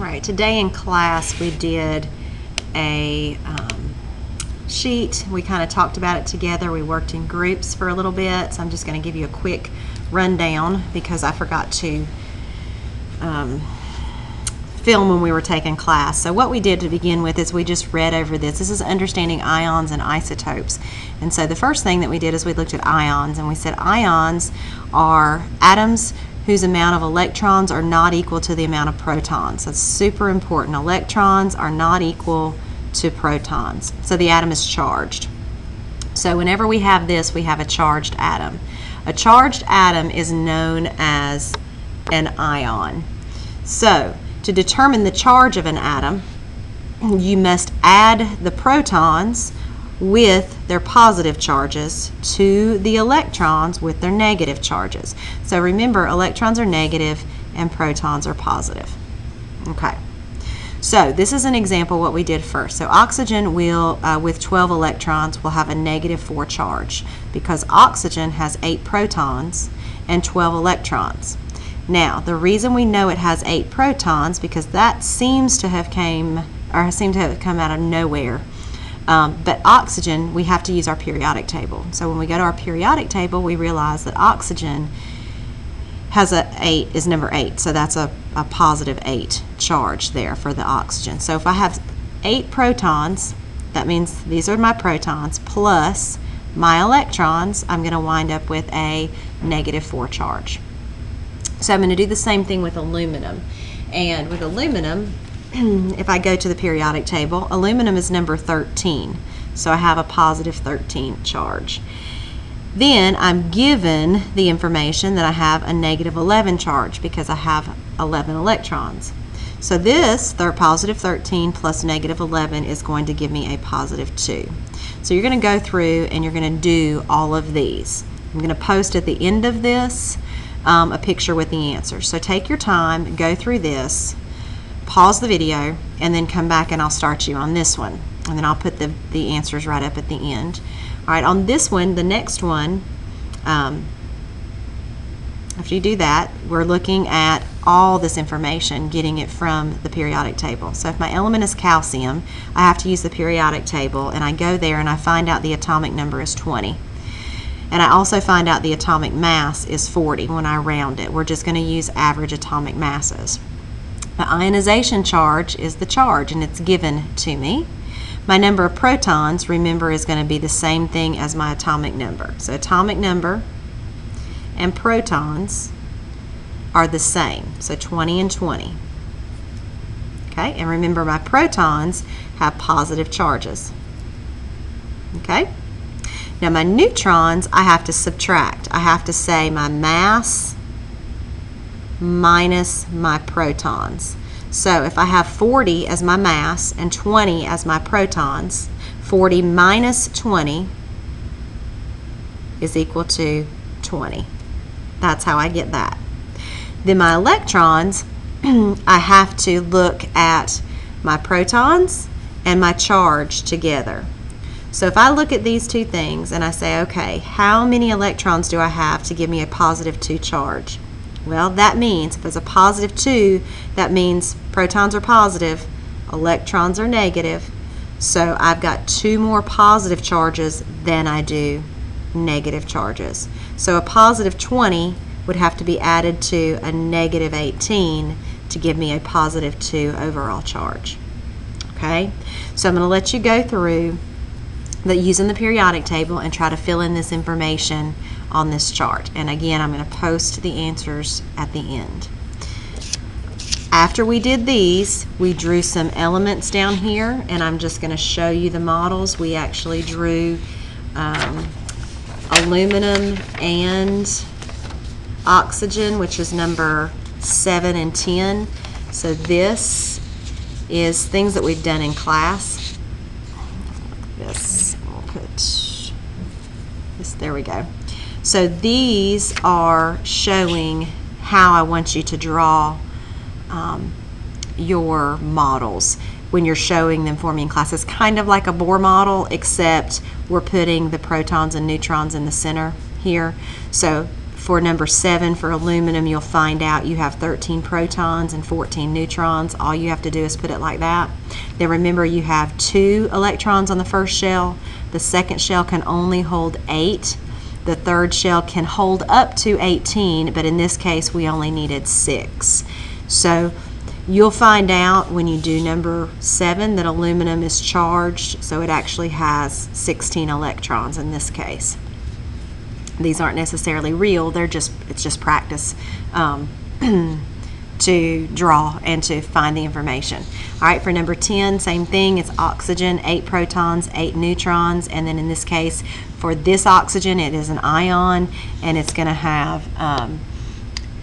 Right, today in class we did a sheet. We kind of talked about it together. We worked in groups for a little bit, so I'm just going to give you a quick rundown because I forgot to film when we were taking class. So what we did to begin with is we just read over this. This is understanding ions and isotopes. And so the first thing that we did is we looked at ions, and we said ions are atoms whose amount of electrons are not equal to the amount of protons. That's super important. Electrons are not equal to protons. So the atom is charged. So whenever we have this, we have a charged atom. A charged atom is known as an ion. So to determine the charge of an atom, you must add the protons with their positive charges to the electrons with their negative charges. So remember, electrons are negative and protons are positive. Okay, so this is an example what we did first. So oxygen will, with 12 electrons, will have a -4 charge because oxygen has 8 protons and 12 electrons. Now, the reason we know it has 8 protons, because that seems to have come out of nowhere. But oxygen, we have to use our periodic table. So when we go to our periodic table, we realize that oxygen has is number 8. So that's a positive 8 charge there for the oxygen. So if I have 8 protons, that means these are my protons, plus my electrons, I'm going to wind up with a -4 charge. So I'm going to do the same thing with aluminum. And with aluminum, if I go to the periodic table, aluminum is number 13. So I have a positive 13 charge. Then I'm given the information that I have a -11 charge because I have 11 electrons. So this positive 13 plus -11 is going to give me a positive 2. So you're going to go through and you're going to do all of these. I'm going to post at the end of this a picture with the answers. So take your time, go through this, pause the video, and then come back and I'll start you on this one. And then I'll put the answers right up at the end. All right, on this one, the next one, after you do that, we're looking at all this information, getting it from the periodic table. So if my element is calcium, I have to use the periodic table, and I go there and I find out the atomic number is 20. And I also find out the atomic mass is 40 when I round it. We're just going to use average atomic masses. The ionization charge is the charge, and it's given to me. My number of protons, remember, is going to be the same thing as my atomic number. So atomic number and protons are the same. So 20 and 20. Okay, and remember my protons have positive charges. Okay? Now my neutrons, I have to subtract. I have to say my mass minus my protons. So if I have 40 as my mass and 20 as my protons, 40 minus 20 is equal to 20. That's how I get that. Then my electrons, I have to look at my protons and my charge together. So if I look at these two things and I say, okay, how many electrons do I have to give me a positive 2 charge? Well, that means if it's a positive 2, that means protons are positive, electrons are negative. So I've got 2 more positive charges than I do negative charges. So a positive 20 would have to be added to a negative 18 to give me a positive 2 overall charge. Okay, so I'm going to let you go through using the periodic table and try to fill in this information on this chart. And again, I'm going to post the answers at the end. After we did these, we drew some elements down here, and I'm just going to show you the models. We actually drew aluminum and oxygen, which is number 7 and 10. So this is things that we've done in class. This, we'll put this, there we go. So these are showing how I want you to draw your models when you're showing them for me in class. It's kind of like a Bohr model, except we're putting the protons and neutrons in the center here. So For number 7, for aluminum, you'll find out you have 13 protons and 14 neutrons. All you have to do is put it like that. Then remember, you have 2 electrons on the first shell. The second shell can only hold 8. The third shell can hold up to 18, but in this case, we only needed 6. So you'll find out when you do number 7 that aluminum is charged, so it actually has 16 electrons in this case. These aren't necessarily real, it's just practice to draw and to find the information. All right, for number 10, same thing, it's oxygen, 8 protons, 8 neutrons, and then in this case, for this oxygen, it is an ion, and it's going to have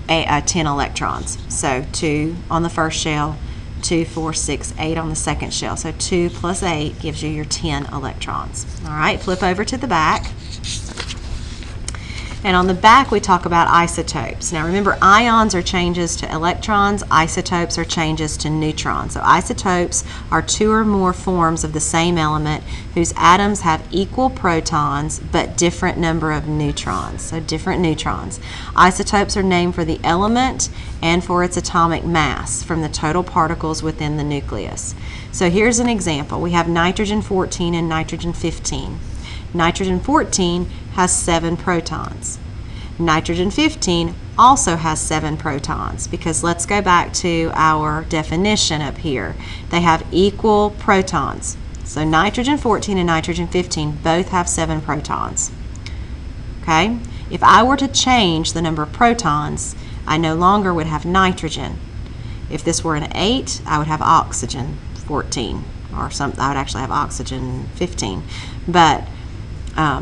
10 electrons. So 2 on the first shell, 2, 4, 6, 8 on the second shell. So 2 plus 8 gives you your 10 electrons. All right, flip over to the back. And on the back, we talk about isotopes. Now remember, ions are changes to electrons, isotopes are changes to neutrons. So isotopes are 2 or more forms of the same element whose atoms have equal protons but different number of neutrons. So different neutrons. Isotopes are named for the element and for its atomic mass from the total particles within the nucleus. So here's an example. We have nitrogen 14 and nitrogen 15. Nitrogen 14 has 7 protons. Nitrogen 15 also has 7 protons, because let's go back to our definition up here. They have equal protons. So nitrogen 14 and nitrogen 15 both have 7 protons. Okay? If I were to change the number of protons, I no longer would have nitrogen. If this were an 8, I would have oxygen 14, or I would actually have oxygen 15. But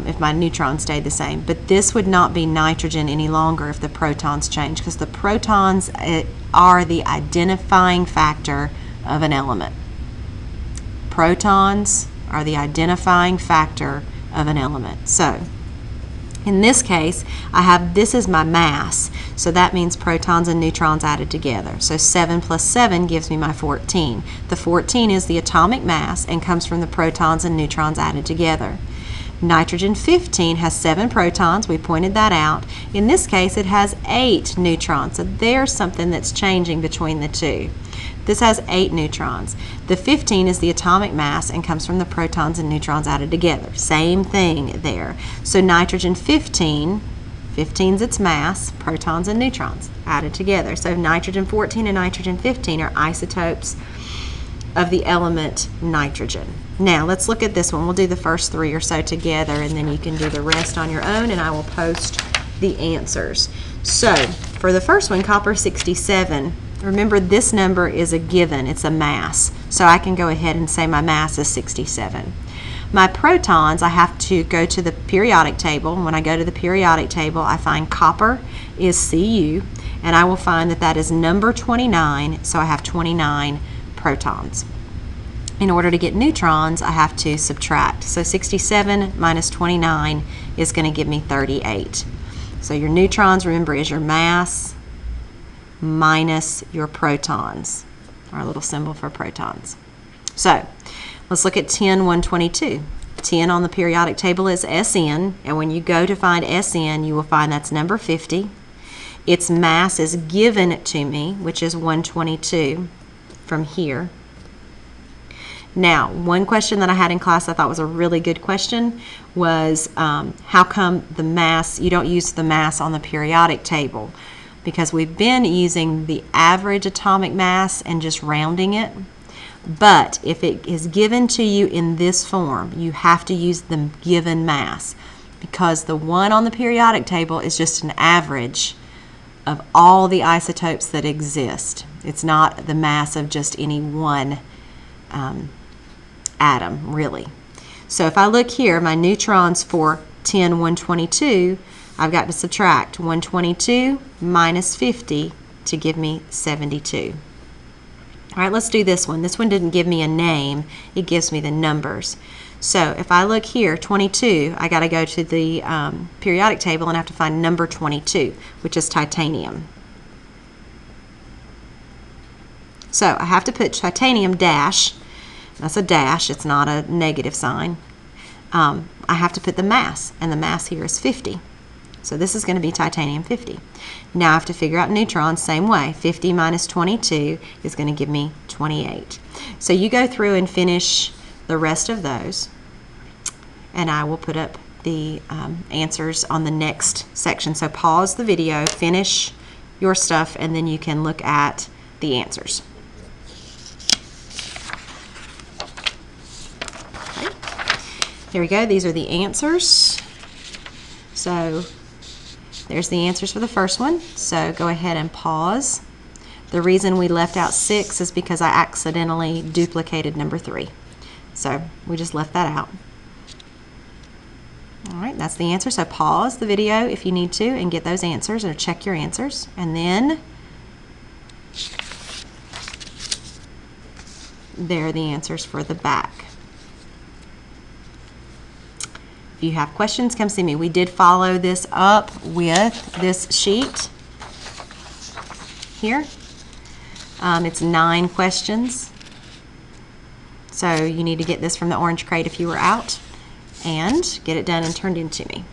if my neutrons stayed the same. But this would not be nitrogen any longer if the protons change, because the protons are the identifying factor of an element. Protons are the identifying factor of an element. So in this case, this is my mass, so that means protons and neutrons added together. So 7 plus 7 gives me my 14. The 14 is the atomic mass and comes from the protons and neutrons added together. Nitrogen 15 has 7 protons, we pointed that out. In this case, it has 8 neutrons, so there's something that's changing between the two. This has 8 neutrons. The 15 is the atomic mass and comes from the protons and neutrons added together. Same thing there. So nitrogen 15, 15 is its mass, protons and neutrons added together. So nitrogen 14 and nitrogen 15 are isotopes of the element nitrogen. Now let's look at this one. We'll do the first 3 or so together, and then you can do the rest on your own, and I will post the answers. So for the first one, copper 67, remember this number is a given, it's a mass. So I can go ahead and say my mass is 67. My protons, I have to go to the periodic table. When I go to the periodic table, I find copper is Cu, and I will find that that is number 29, so I have 29 protons. In order to get neutrons, I have to subtract. So 67 minus 29 is going to give me 38. So your neutrons, remember, is your mass minus your protons, our little symbol for protons. So let's look at 10, 122. 10 on the periodic table is Sn, and when you go to find Sn, you will find that's number 50. Its mass is given to me, which is 122 from here. Now, one question that I had in class I thought was a really good question was how come the mass, you don't use the mass on the periodic table? Because we've been using the average atomic mass and just rounding it. But if it is given to you in this form, you have to use the given mass, because the one on the periodic table is just an average of all the isotopes that exist. It's not the mass of just any one atom, really. So if I look here, my neutrons for 10, 122, I've got to subtract 122 minus 50 to give me 72. All right, let's do this one. This one didn't give me a name, it gives me the numbers. So if I look here, 22, I got to go to the periodic table and I have to find number 22, which is titanium. So I have to put titanium dash. That's a dash, it's not a negative sign. I have to put the mass, and the mass here is 50. So this is going to be titanium 50. Now I have to figure out neutrons, same way. 50 minus 22 is going to give me 28. So you go through and finish the rest of those, and I will put up the answers on the next section. So pause the video, finish your stuff, and then you can look at the answers. Okay. Here we go. These are the answers. So there's the answers for the first one. So go ahead and pause. The reason we left out 6 is because I accidentally duplicated number 3. So we just left that out. All right, that's the answer. So pause the video if you need to and get those answers, or check your answers. And then there are the answers for the back. If you have questions, come see me. We did follow this up with this sheet here. It's 9 questions. So you need to get this from the orange crate if you were out, and get it done and turned in to me.